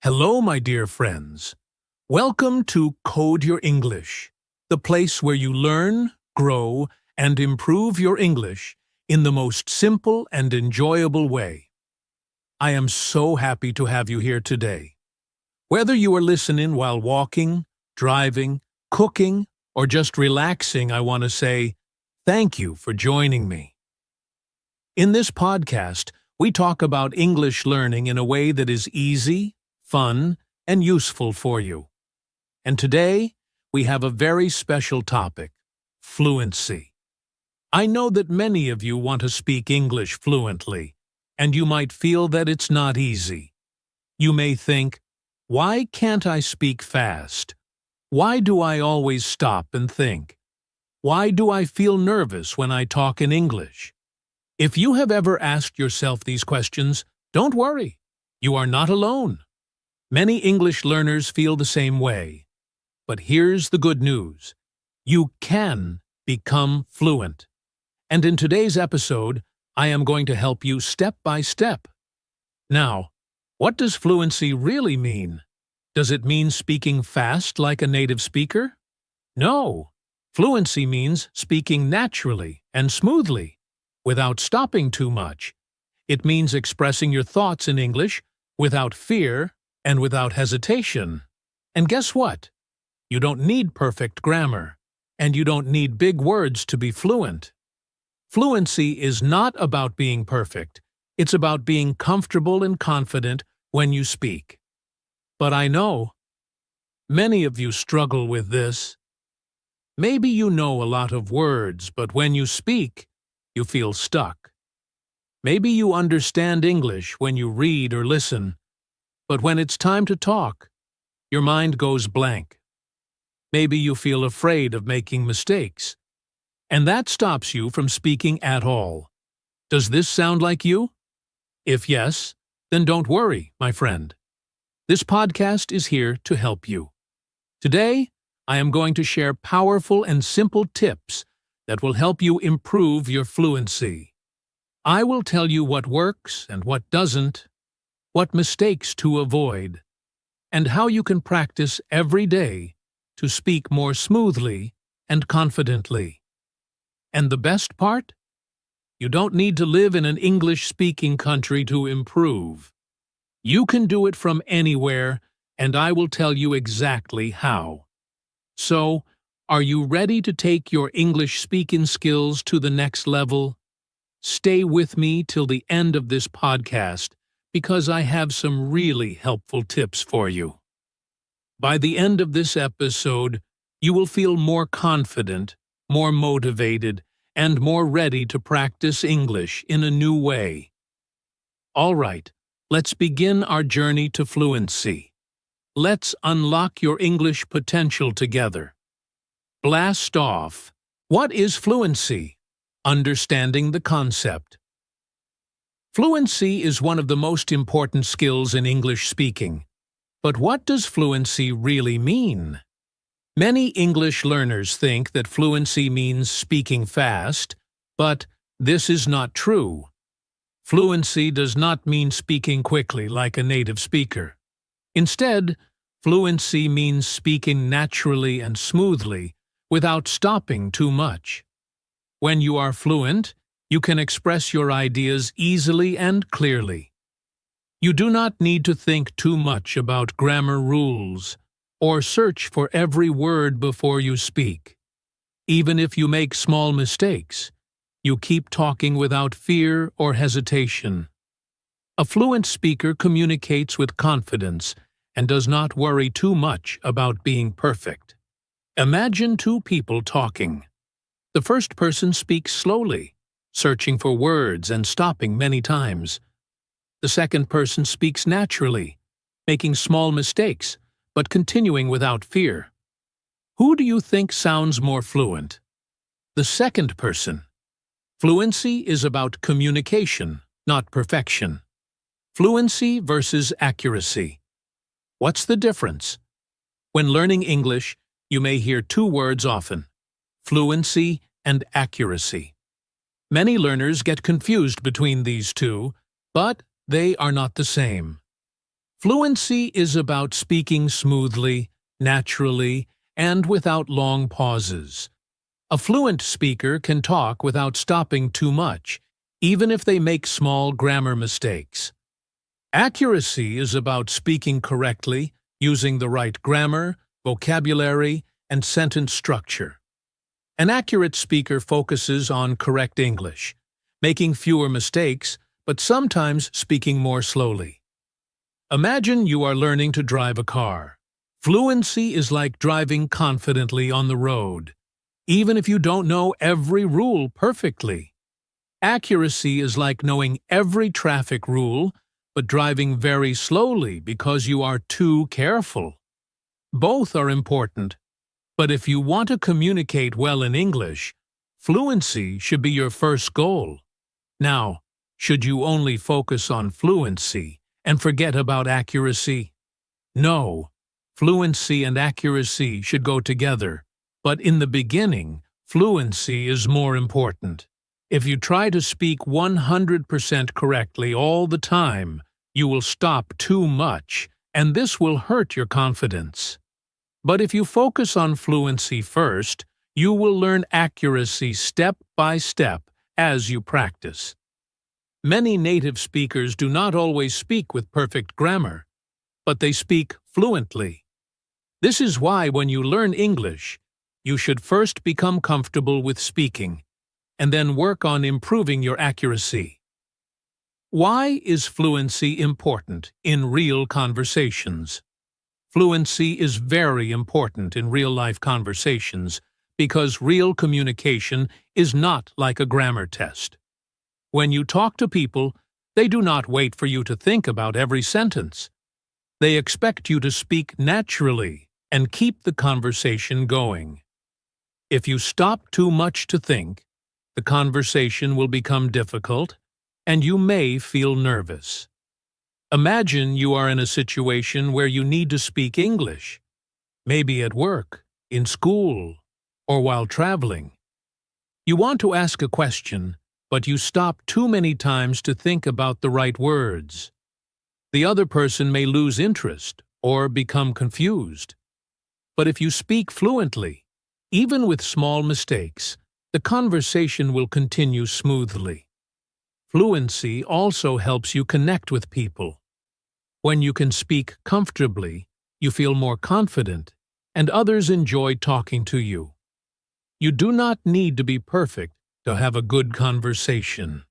Hello, my dear friends. Welcome to Code Your English, the place where you learn, grow, and improve your English in the most simple and enjoyable way. I am so happy to have you here today. Whether you are listening while walking, driving, cooking, or just relaxing, I want to say thank you for joining me. In this podcast, we talk about English learning in a way that is easy, fun, and useful for you. And today, we have a very special topic, fluency. I know that many of you want to speak English fluently, and you might feel that it's not easy. You may think, why can't I speak fast? Why do I always stop and think? Why do I feel nervous when I talk in English? If you have ever asked yourself these questions, don't worry. You are not alone. Many English learners feel the same way. But here's the good news. You can become fluent. And in today's episode, I am going to help you step by step. Now, what does fluency really mean? Does it mean speaking fast like a native speaker? No. Fluency means speaking naturally and smoothly, without stopping too much. It means expressing your thoughts in English without fear and without hesitation. And guess what? You don't need perfect grammar, and you don't need big words to be fluent. Fluency is not about being perfect. It's about being comfortable and confident when you speak. But I know many of you struggle with this. Maybe you know a lot of words, but when you speak, you feel stuck. Maybe you understand English when you read or listen, but when it's time to talk, your mind goes blank. Maybe you feel afraid of making mistakes, and that stops you from speaking at all. Does this sound like you? If yes, then don't worry, my friend. This podcast is here to help you. Today, I am going to share powerful and simple tips that will help you improve your fluency. I will tell you what works and what doesn't, what mistakes to avoid, and how you can practice every day to speak more smoothly and confidently. And the best part? You don't need to live in an English-speaking country to improve. You can do it from anywhere, and I will tell you exactly how. So, are you ready to take your English speaking skills to the next level? Stay with me till the end of this podcast, because I have some really helpful tips for you. By the end of this episode, you will feel more confident, more motivated, and more ready to practice English in a new way. All right, let's begin our journey to fluency. Let's unlock your English potential together. Blast off. What is fluency? Understanding the concept. Fluency is one of the most important skills in English speaking. But what does fluency really mean? Many English learners think that fluency means speaking fast, but this is not true. Fluency does not mean speaking quickly like a native speaker. Instead, fluency means speaking naturally and smoothly without stopping too much. When you are fluent, you can express your ideas easily and clearly. You do not need to think too much about grammar rules or search for every word before you speak. Even if you make small mistakes, you keep talking without fear or hesitation. A fluent speaker communicates with confidence and does not worry too much about being perfect. Imagine two people talking. The first person speaks slowly, searching for words and stopping many times. The second person speaks naturally, making small mistakes, but continuing without fear. Who do you think sounds more fluent? The second person. Fluency is about communication, not perfection. Fluency versus accuracy. What's the difference? When learning English, you may hear two words often: fluency and accuracy. Many learners get confused between these two, but they are not the same. Fluency is about speaking smoothly, naturally, and without long pauses. A fluent speaker can talk without stopping too much, even if they make small grammar mistakes. Accuracy is about speaking correctly, using the right grammar, vocabulary, and sentence structure. An accurate speaker focuses on correct English, making fewer mistakes, but sometimes speaking more slowly. Imagine you are learning to drive a car. Fluency is like driving confidently on the road, even if you don't know every rule perfectly. Accuracy is like knowing every traffic rule, but driving very slowly because you are too careful. Both are important, but if you want to communicate well in English, fluency should be your first goal. Now, should you only focus on fluency and forget about accuracy? No, fluency and accuracy should go together, but in the beginning, fluency is more important. If you try to speak 100% correctly all the time, you will stop too much, and this will hurt your confidence. But if you focus on fluency first, you will learn accuracy step by step as you practice. Many native speakers do not always speak with perfect grammar, but they speak fluently. This is why when you learn English, you should first become comfortable with speaking, and then work on improving your accuracy. Why is fluency important in real conversations? Fluency is very important in real-life conversations because real communication is not like a grammar test. When you talk to people, they do not wait for you to think about every sentence. They expect you to speak naturally and keep the conversation going. If you stop too much to think, the conversation will become difficult, and you may feel nervous. Imagine you are in a situation where you need to speak English, maybe at work, in school, or while traveling. You want to ask a question, but you stop too many times to think about the right words. The other person may lose interest or become confused. But if you speak fluently, even with small mistakes, the conversation will continue smoothly. Fluency also helps you connect with people. When you can speak comfortably, you feel more confident, and others enjoy talking to you. You do not need to be perfect to have a good conversation.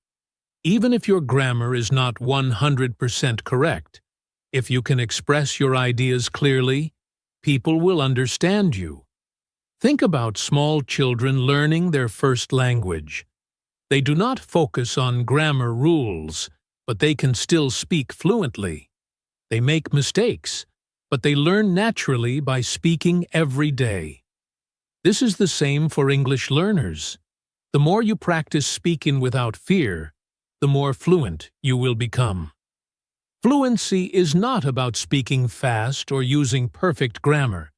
Even if your grammar is not 100% correct, if you can express your ideas clearly, people will understand you. Think about small children learning their first language. They do not focus on grammar rules, but they can still speak fluently. They make mistakes, but they learn naturally by speaking every day. This is the same for English learners. The more you practice speaking without fear, the more fluent you will become. Fluency is not about speaking fast or using perfect grammar.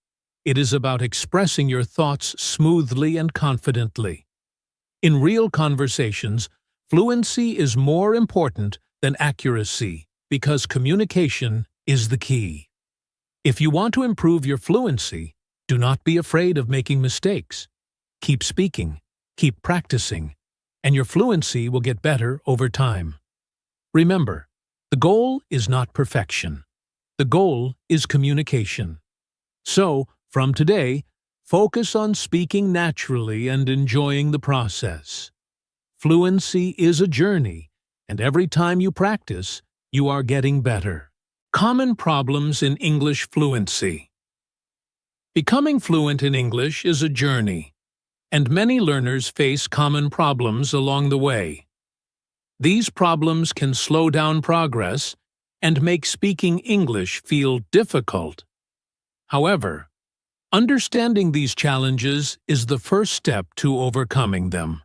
It is about expressing your thoughts smoothly and confidently. In real conversations, fluency is more important than accuracy because communication is the key. If you want to improve your fluency, do not be afraid of making mistakes. Keep speaking, keep practicing, and your fluency will get better over time. Remember, the goal is not perfection. The goal is communication. So, from today, focus on speaking naturally and enjoying the process. Fluency is a journey, and every time you practice, you are getting better. Common problems in English fluency. Becoming fluent in English is a journey, and many learners face common problems along the way. These problems can slow down progress and make speaking English feel difficult. However, understanding these challenges is the first step to overcoming them.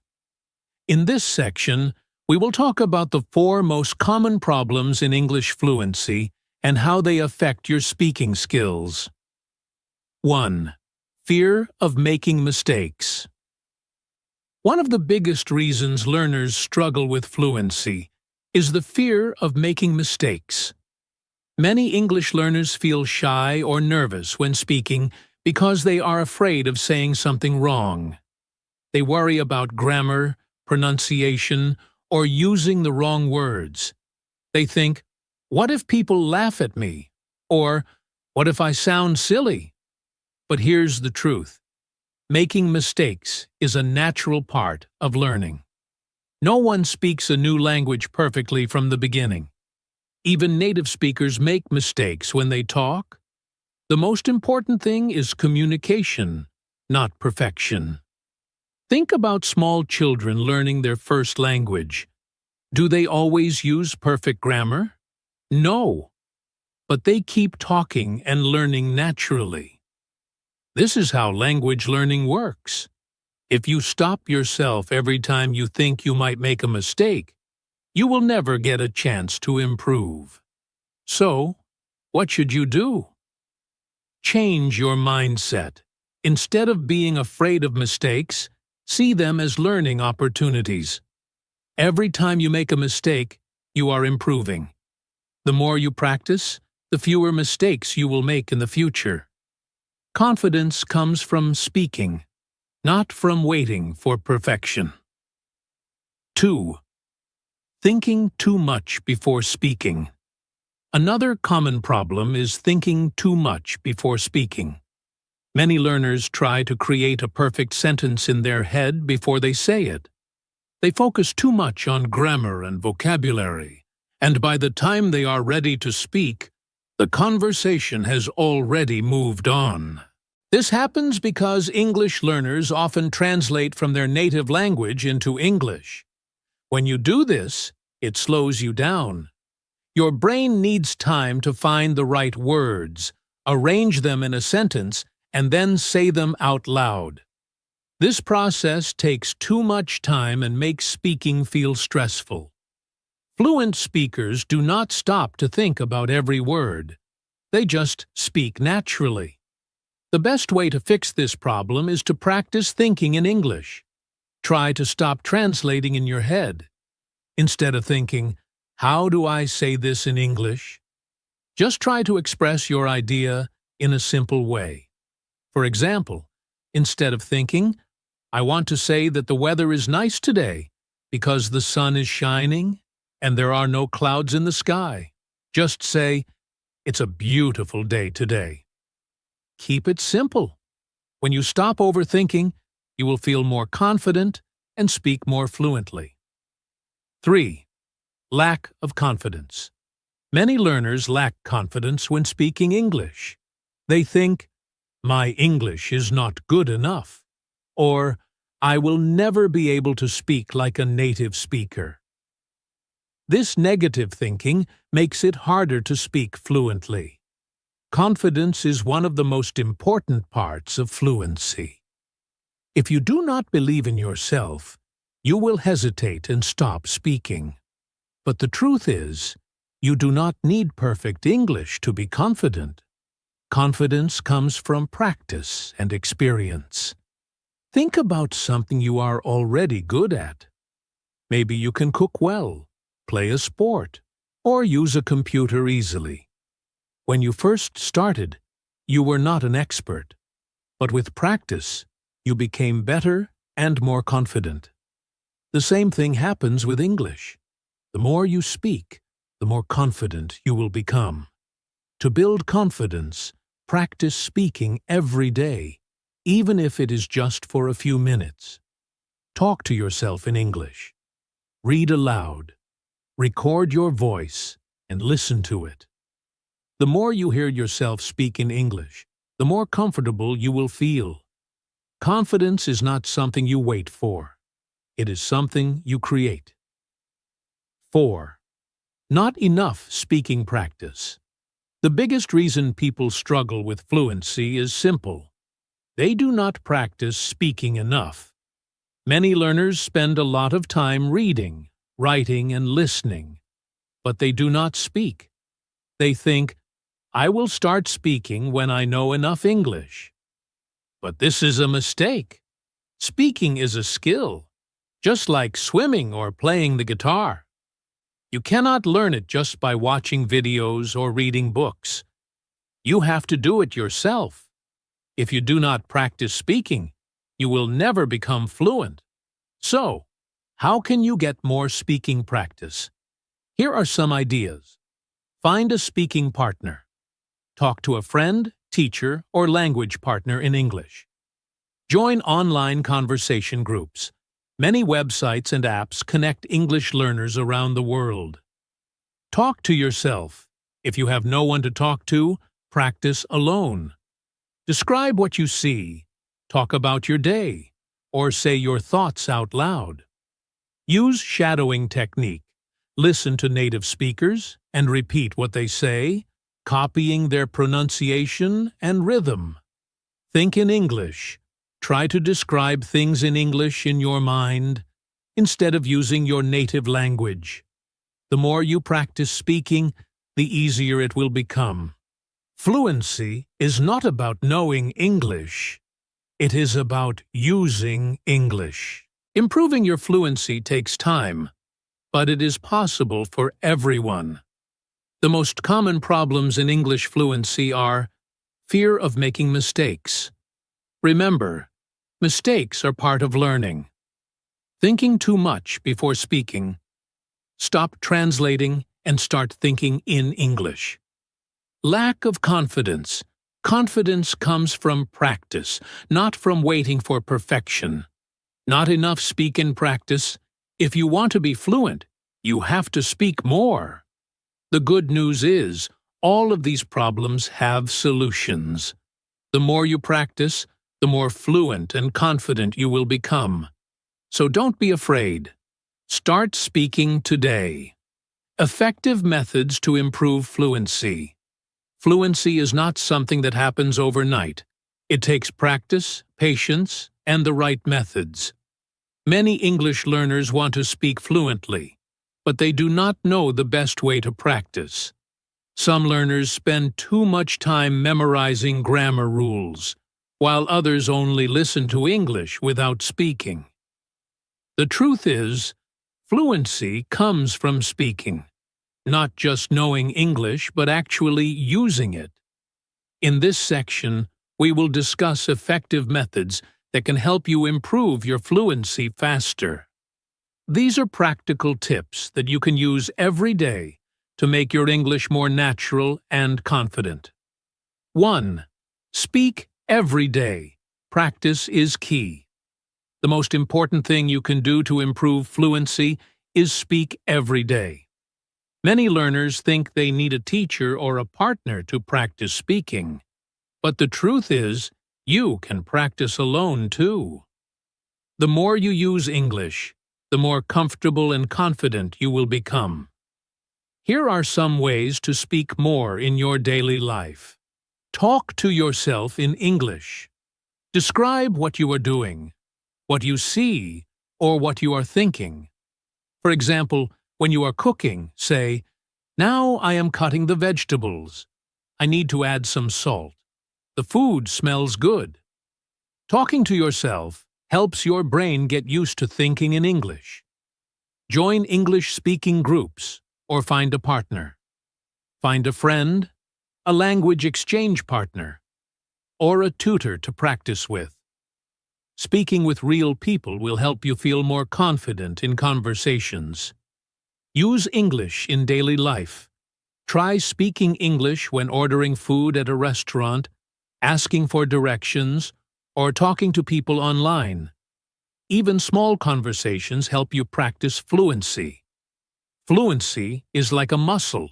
In this section, we will talk about the 4 most common problems in English fluency and how they affect your speaking skills. 1. Fear of making mistakes. One of the biggest reasons learners struggle with fluency is the fear of making mistakes. Many English learners feel shy or nervous when speaking because they are afraid of saying something wrong. They worry about grammar, pronunciation, or using the wrong words. They think, "What if people laugh at me?" Or, "What if I sound silly?" But here's the truth. Making mistakes is a natural part of learning. No one speaks a new language perfectly from the beginning. Even native speakers make mistakes when they talk. The most important thing is communication, not perfection. Think about small children learning their first language. Do they always use perfect grammar? No. But they keep talking and learning naturally. This is how language learning works. If you stop yourself every time you think you might make a mistake, you will never get a chance to improve. So, what should you do? Change your mindset. Instead of being afraid of mistakes, see them as learning opportunities. Every time you make a mistake, you are improving. The more you practice, the fewer mistakes you will make in the future. Confidence comes from speaking, not from waiting for perfection. 2. Thinking too much before speaking. Another common problem is thinking too much before speaking. Many learners try to create a perfect sentence in their head before they say it. They focus too much on grammar and vocabulary, and by the time they are ready to speak, the conversation has already moved on. This happens because English learners often translate from their native language into English. When you do this, it slows you down. Your brain needs time to find the right words, arrange them in a sentence, and then say them out loud. This process takes too much time and makes speaking feel stressful. Fluent speakers do not stop to think about every word. They just speak naturally. The best way to fix this problem is to practice thinking in English. Try to stop translating in your head. Instead of thinking, "How do I say this in English?" just try to express your idea in a simple way. For example, instead of thinking, "I want to say that the weather is nice today because the sun is shining and there are no clouds in the sky," just say, "It's a beautiful day today." Keep it simple. When you stop overthinking, you will feel more confident and speak more fluently. 3. Lack of confidence. Many learners lack confidence when speaking English. They think, "My English is not good enough," or "I will never be able to speak like a native speaker." This negative thinking makes it harder to speak fluently. Confidence is one of the most important parts of fluency. If you do not believe in yourself, you will hesitate and stop speaking. But the truth is, you do not need perfect English to be confident. Confidence comes from practice and experience. Think about something you are already good at. Maybe you can cook well, play a sport, or use a computer easily. When you first started, you were not an expert. But with practice, you became better and more confident. The same thing happens with English. The more you speak, the more confident you will become. To build confidence, practice speaking every day, even if it is just for a few minutes. Talk to yourself in English. Read aloud. Record your voice and listen to it. The more you hear yourself speak in English, the more comfortable you will feel. Confidence is not something you wait for. It is something you create. 4. Not enough speaking practice. The biggest reason people struggle with fluency is simple. They do not practice speaking enough. Many learners spend a lot of time reading, writing, and listening, but they do not speak. They think, "I will start speaking when I know enough English." But this is a mistake. Speaking is a skill, just like swimming or playing the guitar. You cannot learn it just by watching videos or reading books. You have to do it yourself. If you do not practice speaking, you will never become fluent. So, how can you get more speaking practice? Here are some ideas. Find a speaking partner. Talk to a friend, teacher, or language partner in English. Join online conversation groups. Many websites and apps connect English learners around the world. Talk to yourself. If you have no one to talk to, practice alone. Describe what you see. Talk about your day, or say your thoughts out loud. Use shadowing technique. Listen to native speakers and repeat what they say, copying their pronunciation and rhythm. Think in English. Try to describe things in English in your mind instead of using your native language. The more you practice speaking, the easier it will become. Fluency is not about knowing English. It is about using English. Improving your fluency takes time, but it is possible for everyone. The most common problems in English fluency are fear of making mistakes. Remember, mistakes are part of learning. Thinking too much before speaking. Stop translating and start thinking in English. Lack of confidence. Confidence comes from practice, not from waiting for perfection. Not enough speak in practice. If you want to be fluent, you have to speak more. The good news is, all of these problems have solutions. The more you practice, the more fluent and confident you will become. So don't be afraid. Start speaking today. Effective methods to improve fluency. Fluency is not something that happens overnight. It takes practice, patience, and the right methods. Many English learners want to speak fluently, but they do not know the best way to practice. Some learners spend too much time memorizing grammar rules, while others only listen to English without speaking. The truth is, fluency comes from speaking, not just knowing English, but actually using it. In this section, we will discuss effective methods that can help you improve your fluency faster. These are practical tips that you can use every day to make your English more natural and confident. 1. Speak every day. Practice is key. The most important thing you can do to improve fluency is speak every day. Many learners think they need a teacher or a partner to practice speaking, but the truth is, you can practice alone too. The more you use English, the more comfortable and confident you will become. Here are some ways to speak more in your daily life. Talk to yourself in English. Describe what you are doing, what you see, or what you are thinking. For example, when you are cooking, say, "Now I am cutting the vegetables. I need to add some salt. The food smells good." Talking to yourself helps your brain get used to thinking in English. Join English-speaking groups or find a partner. Find a friend, a language exchange partner, or a tutor to practice with. Speaking with real people will help you feel more confident in conversations. Use English in daily life. Try speaking English when ordering food at a restaurant, asking for directions, or talking to people online. Even small conversations help you practice fluency. Fluency is like a muscle.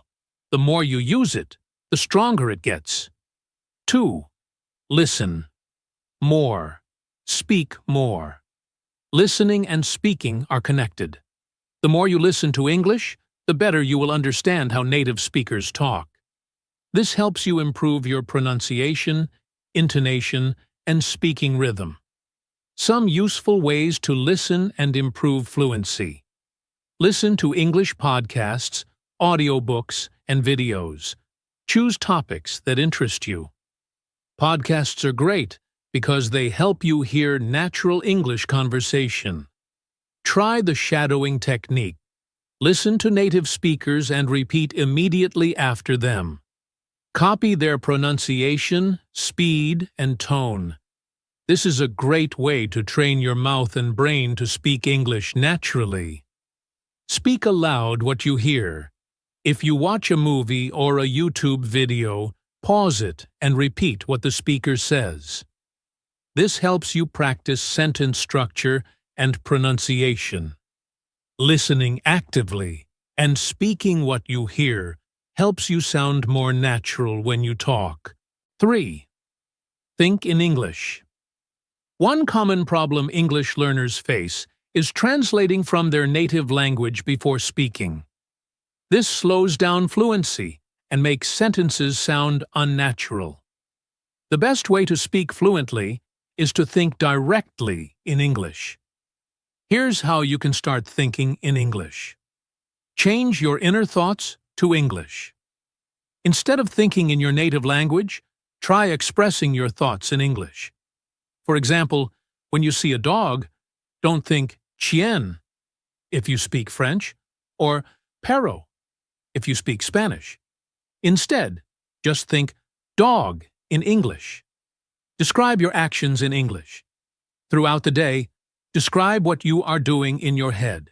The more you use it, the stronger it gets. 2. Listen. More. Speak more. Listening and speaking are connected. The more you listen to English, the better you will understand how native speakers talk. This helps you improve your pronunciation, intonation, and speaking rhythm. Some useful ways to listen and improve fluency. Listen to English podcasts, audiobooks, and videos. Choose topics that interest you. Podcasts are great because they help you hear natural English conversation. Try the shadowing technique. Listen to native speakers and repeat immediately after them. Copy their pronunciation, speed, and tone. This is a great way to train your mouth and brain to speak English naturally. Speak aloud what you hear. If you watch a movie or a YouTube video, pause it and repeat what the speaker says. This helps you practice sentence structure and pronunciation. Listening actively and speaking what you hear helps you sound more natural when you talk. 3. Think in English. One common problem English learners face is translating from their native language before speaking. This slows down fluency and makes sentences sound unnatural. The best way to speak fluently is to think directly in English. Here's how you can start thinking in English. Change your inner thoughts to English. Instead of thinking in your native language, try expressing your thoughts in English. For example, when you see a dog, don't think chien if you speak French, or perro if you speak Spanish. Instead, just think dog in English. Describe your actions in English. Throughout the day, describe what you are doing in your head.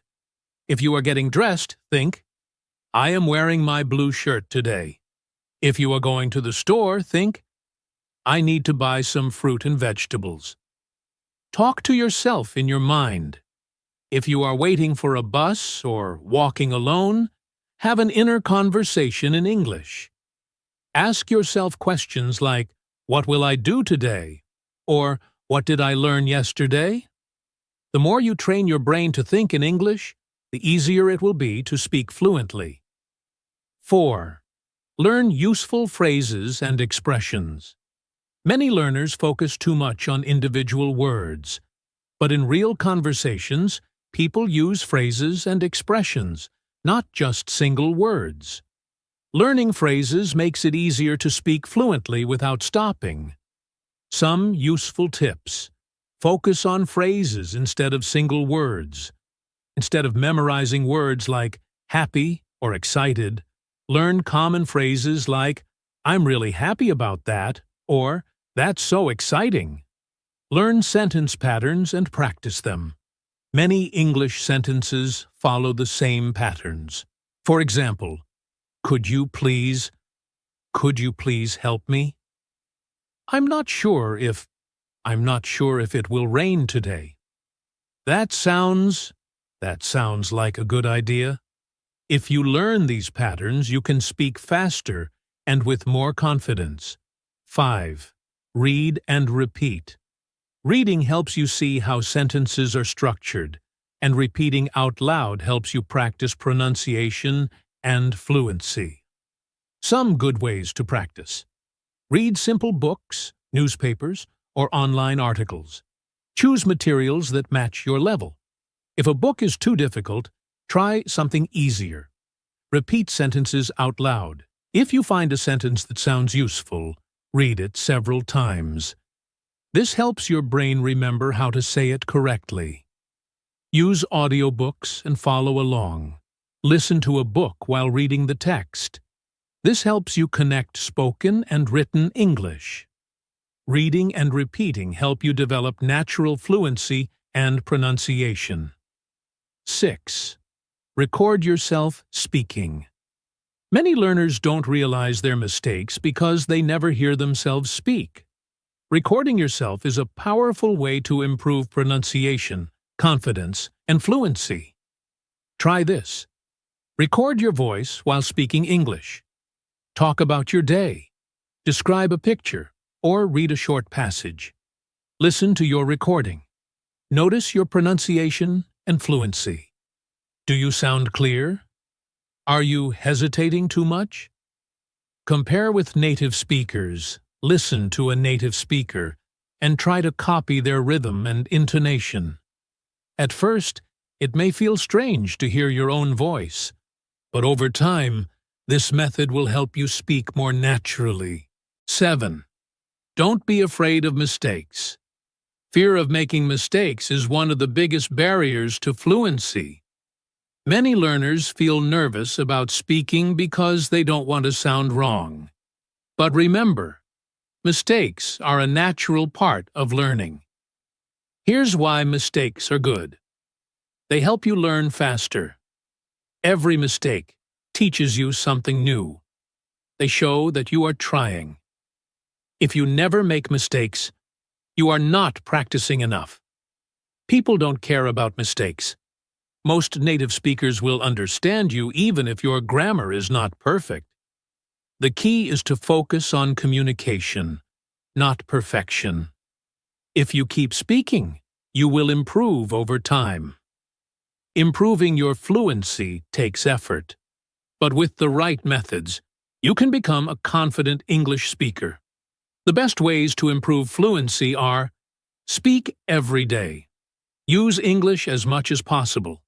If you are getting dressed, think, I am wearing my blue shirt today. If you are going to the store, think, I need to buy some fruit and vegetables. Talk to yourself in your mind. If you are waiting for a bus or walking alone, have an inner conversation in English. Ask yourself questions like, what will I do today? Or, what did I learn yesterday? The more you train your brain to think in English, the easier it will be to speak fluently. 4. Learn useful phrases and expressions. Many learners focus too much on individual words, but in real conversations, people use phrases and expressions, not just single words. Learning phrases makes it easier to speak fluently without stopping. Some useful tips. Focus on phrases instead of single words. Instead of memorizing words like happy or excited, learn common phrases like, I'm really happy about that, or that's so exciting. Learn sentence patterns and practice them. Many English sentences follow the same patterns. For example, could you please help me? I'm not sure if it will rain today. That sounds like a good idea. If you learn these patterns, you can speak faster and with more confidence. 5. Read and repeat. Reading helps you see how sentences are structured, and repeating out loud helps you practice pronunciation and fluency. Some good ways to practice. Read simple books, newspapers, or online articles. Choose materials that match your level. If a book is too difficult, try something easier. Repeat sentences out loud. If you find a sentence that sounds useful, read it several times. This helps your brain remember how to say it correctly. Use audiobooks and follow along. Listen to a book while reading the text. This helps you connect spoken and written English. Reading and repeating help you develop natural fluency and pronunciation. 6. Record yourself speaking. Many learners don't realize their mistakes because they never hear themselves speak. Recording yourself is a powerful way to improve pronunciation, confidence, and fluency. Try this. Record your voice while speaking English. Talk about your day. Describe a picture or read a short passage. Listen to your recording. Notice your pronunciation and fluency. Do you sound clear? Are you hesitating too much? Compare with native speakers. Listen to a native speaker and try to copy their rhythm and intonation. At first, it may feel strange to hear your own voice, but over time, this method will help you speak more naturally. 7. Don't be afraid of mistakes. Fear of making mistakes is one of the biggest barriers to fluency. Many learners feel nervous about speaking because they don't want to sound wrong. But remember, mistakes are a natural part of learning. Here's why mistakes are good. They help you learn faster. Every mistake teaches you something new. They show that you are trying. If you never make mistakes, you are not practicing enough. People don't care about mistakes. Most native speakers will understand you even if your grammar is not perfect. The key is to focus on communication, not perfection. If you keep speaking, you will improve over time. Improving your fluency takes effort, but with the right methods, you can become a confident English speaker. The best ways to improve fluency are: speak every day. Use English as much as possible.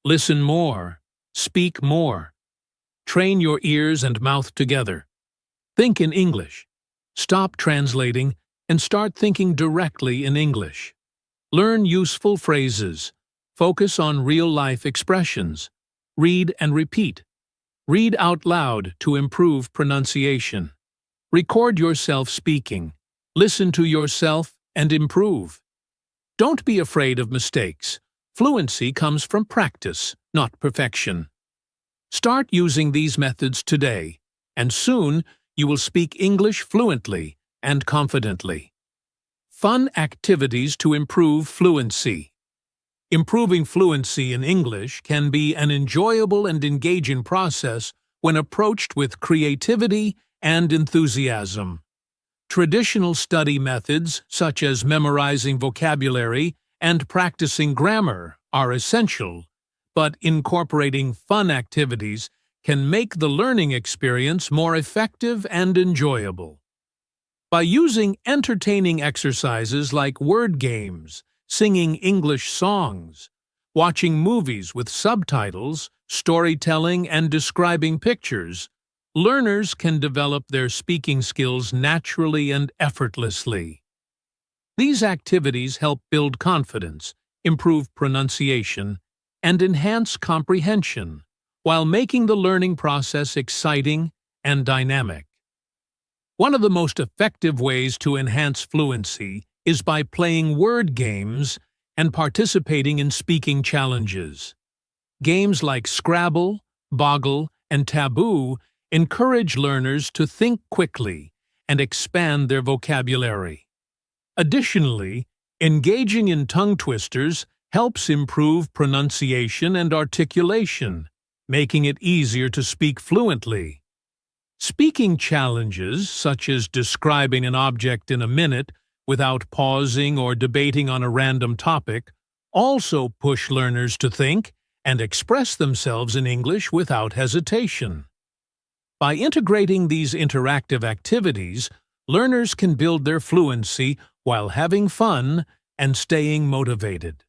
Listen more. Speak more. Train your ears and mouth together. Think in English. Stop translating and start thinking directly in English. Learn useful phrases. Focus on real-life expressions. Read and repeat. Read out loud to improve pronunciation. Record yourself speaking. Listen to yourself and improve. Don't be afraid of mistakes. Fluency comes from practice, not perfection. Start using these methods today, and soon you will speak English fluently and confidently. Fun activities to improve fluency. Improving fluency in English can be an enjoyable and engaging process when approached with creativity and enthusiasm. Traditional study methods, such as memorizing vocabulary and practicing grammar, are essential, but incorporating fun activities can make the learning experience more effective and enjoyable. By using entertaining exercises like word games, singing English songs, watching movies with subtitles, storytelling, and describing pictures, learners can develop their speaking skills naturally and effortlessly. These activities help build confidence, improve pronunciation, and enhance comprehension, while making the learning process exciting and dynamic. One of the most effective ways to enhance fluency is by playing word games and participating in speaking challenges. Games like Scrabble, Boggle, and Taboo encourage learners to think quickly and expand their vocabulary. Additionally, engaging in tongue twisters helps improve pronunciation and articulation, making it easier to speak fluently. Speaking challenges, such as describing an object in a minute without pausing or debating on a random topic, also push learners to think and express themselves in English without hesitation. By integrating these interactive activities, learners can build their fluency while having fun and staying motivated.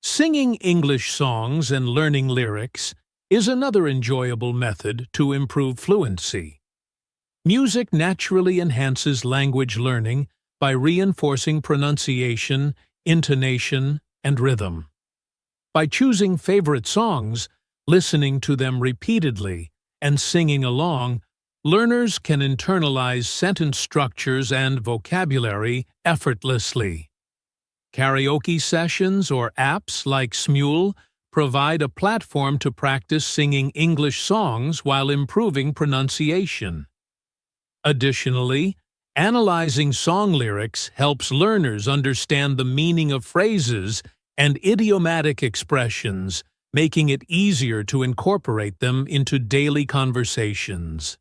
Singing English songs and learning lyrics is another enjoyable method to improve fluency. Music naturally enhances language learning by reinforcing pronunciation, intonation, and rhythm. By choosing favorite songs, listening to them repeatedly, and singing along, learners can internalize sentence structures and vocabulary effortlessly. Karaoke sessions or apps like Smule provide a platform to practice singing English songs while improving pronunciation. Additionally, analyzing song lyrics helps learners understand the meaning of phrases and idiomatic expressions, making it easier to incorporate them into daily conversations.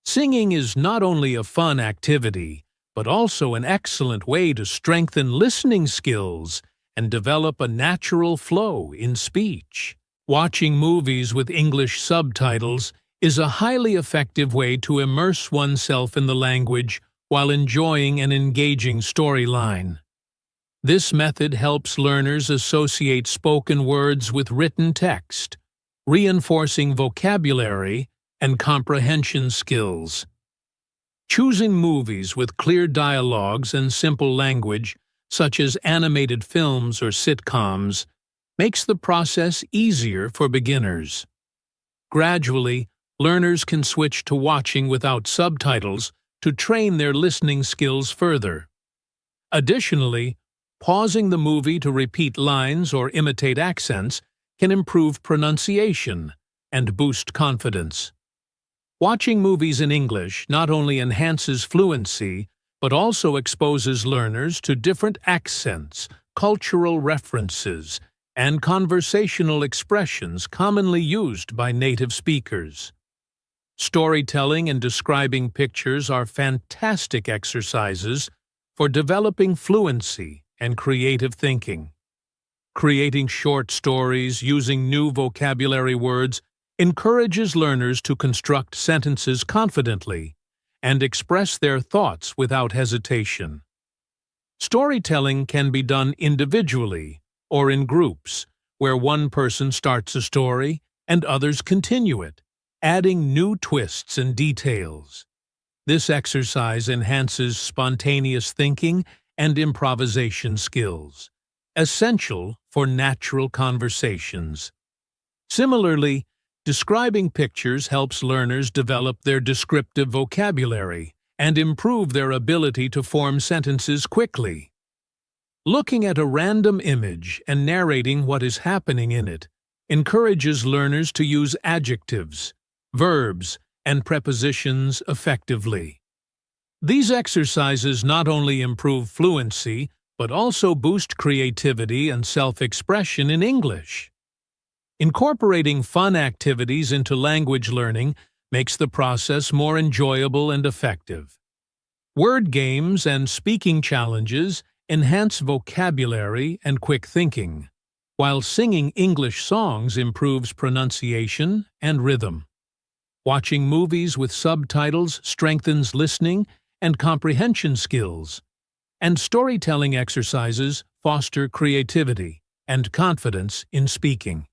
Singing is not only a fun activity, but also an excellent way to strengthen listening skills and develop a natural flow in speech. Watching movies with English subtitles is a highly effective way to immerse oneself in the language while enjoying an engaging storyline. This method helps learners associate spoken words with written text, reinforcing vocabulary and comprehension skills. Choosing movies with clear dialogues and simple language, such as animated films or sitcoms, makes the process easier for beginners. Gradually, learners can switch to watching without subtitles to train their listening skills further. Additionally, pausing the movie to repeat lines or imitate accents can improve pronunciation and boost confidence. Watching movies in English not only enhances fluency, but also exposes learners to different accents, cultural references, and conversational expressions commonly used by native speakers. Storytelling and describing pictures are fantastic exercises for developing fluency and creative thinking. Creating short stories using new vocabulary words encourages learners to construct sentences confidently and express their thoughts without hesitation. Storytelling can be done individually or in groups, where one person starts a story and others continue it, adding new twists and details. This exercise enhances spontaneous thinking and improvisation skills, essential for natural conversations. Similarly, describing pictures helps learners develop their descriptive vocabulary and improve their ability to form sentences quickly. Looking at a random image and narrating what is happening in it encourages learners to use adjectives, verbs, and prepositions effectively. These exercises not only improve fluency, but also boost creativity and self-expression in English. Incorporating fun activities into language learning makes the process more enjoyable and effective. Word games and speaking challenges enhance vocabulary and quick thinking, while singing English songs improves pronunciation and rhythm. Watching movies with subtitles strengthens listening and comprehension skills, and storytelling exercises foster creativity and confidence in speaking.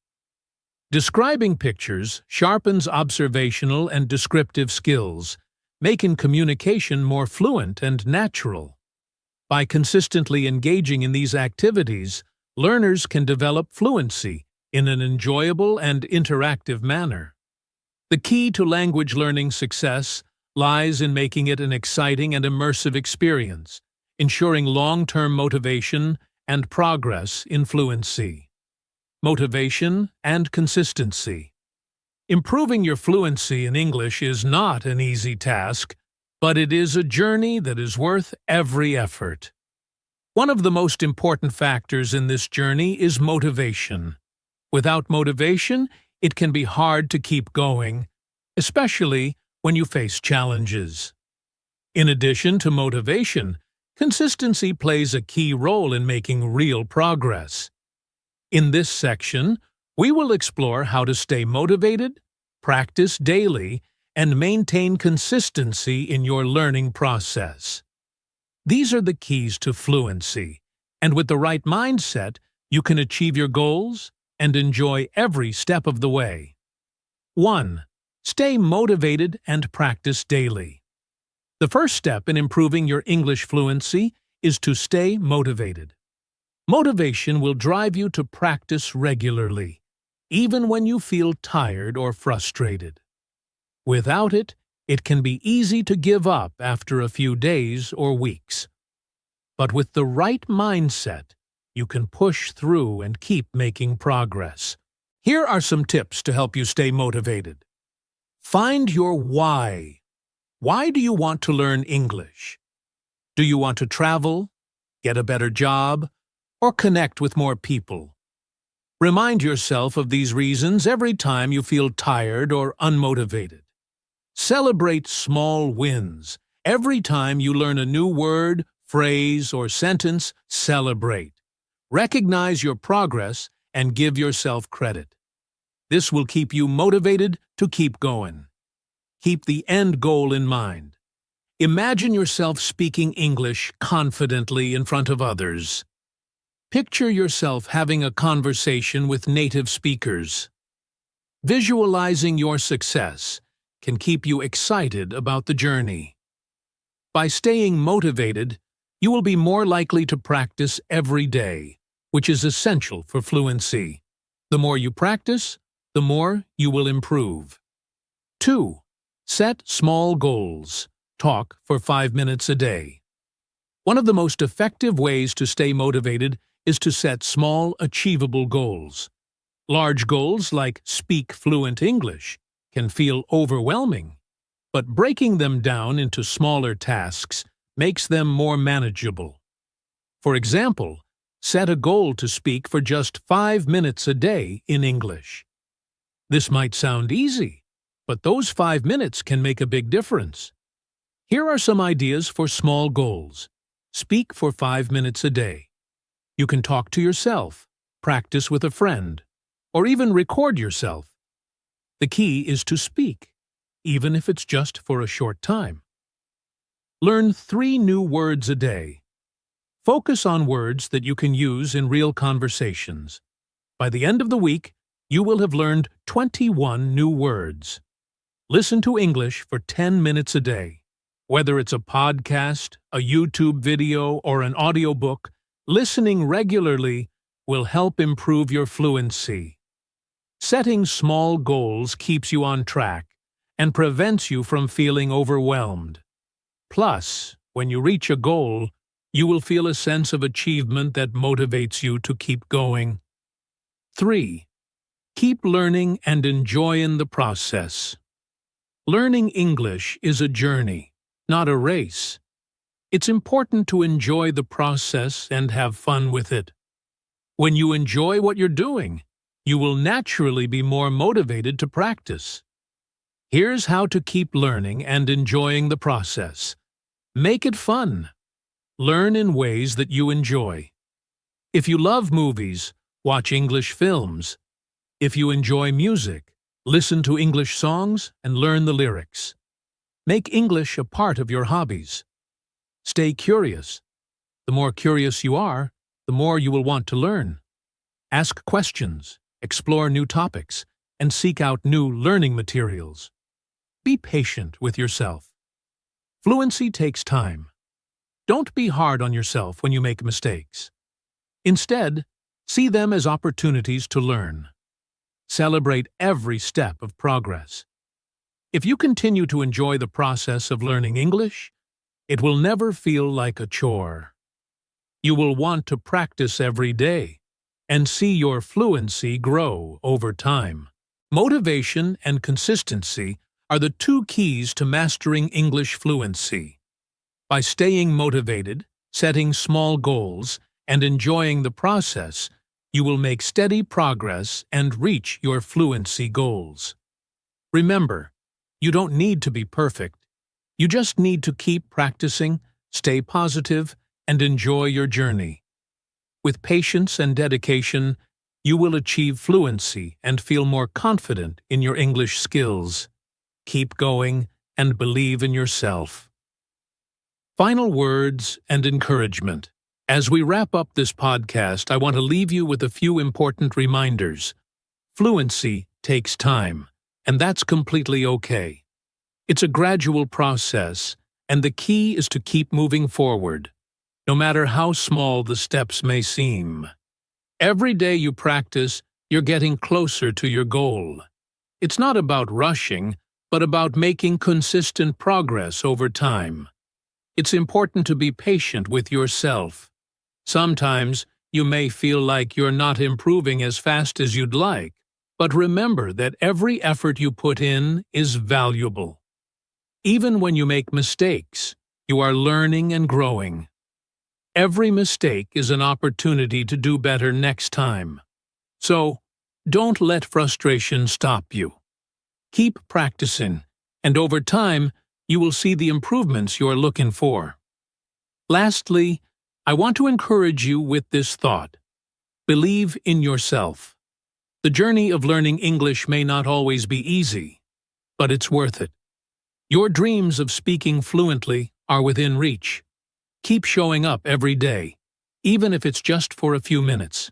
Describing pictures sharpens observational and descriptive skills, making communication more fluent and natural. By consistently engaging in these activities, learners can develop fluency in an enjoyable and interactive manner. The key to language learning success lies in making it an exciting and immersive experience, ensuring long-term motivation and progress in fluency. Motivation and consistency. Improving your fluency in English is not an easy task, but it is a journey that is worth every effort. One of the most important factors in this journey is motivation. Without motivation, it can be hard to keep going, especially when you face challenges. In addition to motivation, consistency plays a key role in making real progress. In this section, we will explore how to stay motivated, practice daily, and maintain consistency in your learning process. These are the keys to fluency, and with the right mindset, you can achieve your goals and enjoy every step of the way. 1. Stay motivated and practice daily. The first step in improving your English fluency is to stay motivated. Motivation will drive you to practice regularly, even when you feel tired or frustrated. Without it, it can be easy to give up after a few days or weeks. But with the right mindset, you can push through and keep making progress. Here are some tips to help you stay motivated. Find your why. Why do you want to learn English? Do you want to travel, get a better job, or connect with more people? Remind yourself of these reasons every time you feel tired or unmotivated. Celebrate small wins. Every time you learn a new word, phrase, or sentence, celebrate. Recognize your progress and give yourself credit. This will keep you motivated to keep going. Keep the end goal in mind. Imagine yourself speaking English confidently in front of others. Picture yourself having a conversation with native speakers. Visualizing your success can keep you excited about the journey. By staying motivated, you will be more likely to practice every day, which is essential for fluency. The more you practice, the more you will improve. 2. Set small goals. Talk for 5 minutes a day. One of the most effective ways to stay motivated is to set small, achievable goals. Large goals like speak fluent English can feel overwhelming, but breaking them down into smaller tasks makes them more manageable. For example, set a goal to speak for just 5 minutes a day in English. This might sound easy, but those 5 minutes can make a big difference. Here are some ideas for small goals. Speak for 5 minutes a day. You can talk to yourself, practice with a friend, or even record yourself. The key is to speak, even if it's just for a short time. Learn 3 new words a day. Focus on words that you can use in real conversations. By the end of the week, you will have learned 21 new words. Listen to English for 10 minutes a day. Whether it's a podcast, a YouTube video, or an audiobook, listening regularly will help improve your fluency. Setting small goals keeps you on track and prevents you from feeling overwhelmed. Plus, when you reach a goal, you will feel a sense of achievement that motivates you to keep going. 3. Keep learning and enjoying the process. Learning English is a journey, not a race. It's important to enjoy the process and have fun with it. When you enjoy what you're doing, you will naturally be more motivated to practice. Here's how to keep learning and enjoying the process. Make it fun. Learn in ways that you enjoy. If you love movies, watch English films. If you enjoy music, listen to English songs and learn the lyrics. Make English a part of your hobbies. Stay curious. The more curious you are, the more you will want to learn. Ask questions, explore new topics, and seek out new learning materials. Be patient with yourself. Fluency takes time. Don't be hard on yourself when you make mistakes. Instead, see them as opportunities to learn. Celebrate every step of progress. If you continue to enjoy the process of learning English, it will never feel like a chore. You will want to practice every day and see your fluency grow over time. Motivation and consistency are the 2 keys to mastering English fluency. By staying motivated, setting small goals, and enjoying the process, you will make steady progress and reach your fluency goals. Remember, you don't need to be perfect. You just need to keep practicing, stay positive, and enjoy your journey. With patience and dedication, you will achieve fluency and feel more confident in your English skills. Keep going and believe in yourself. Final words and encouragement. As we wrap up this podcast, I want to leave you with a few important reminders. Fluency takes time, and that's completely okay. It's a gradual process, and the key is to keep moving forward, no matter how small the steps may seem. Every day you practice, you're getting closer to your goal. It's not about rushing, but about making consistent progress over time. It's important to be patient with yourself. Sometimes you may feel like you're not improving as fast as you'd like, but remember that every effort you put in is valuable. Even when you make mistakes, you are learning and growing. Every mistake is an opportunity to do better next time. So, don't let frustration stop you. Keep practicing, and over time, you will see the improvements you're looking for. Lastly, I want to encourage you with this thought. Believe in yourself. The journey of learning English may not always be easy, but it's worth it. Your dreams of speaking fluently are within reach. Keep showing up every day, even if it's just for a few minutes.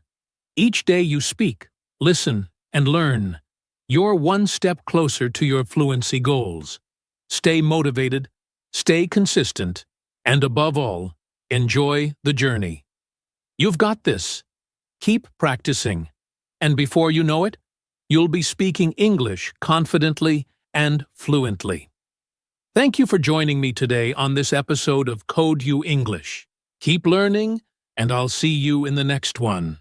Each day you speak, listen, and learn, you're one step closer to your fluency goals. Stay motivated, stay consistent, and above all, enjoy the journey. You've got this. Keep practicing, And before you know it, you'll be speaking English confidently and fluently. Thank you for joining me today on this episode of Code You English. Keep learning, and I'll see you in the next one.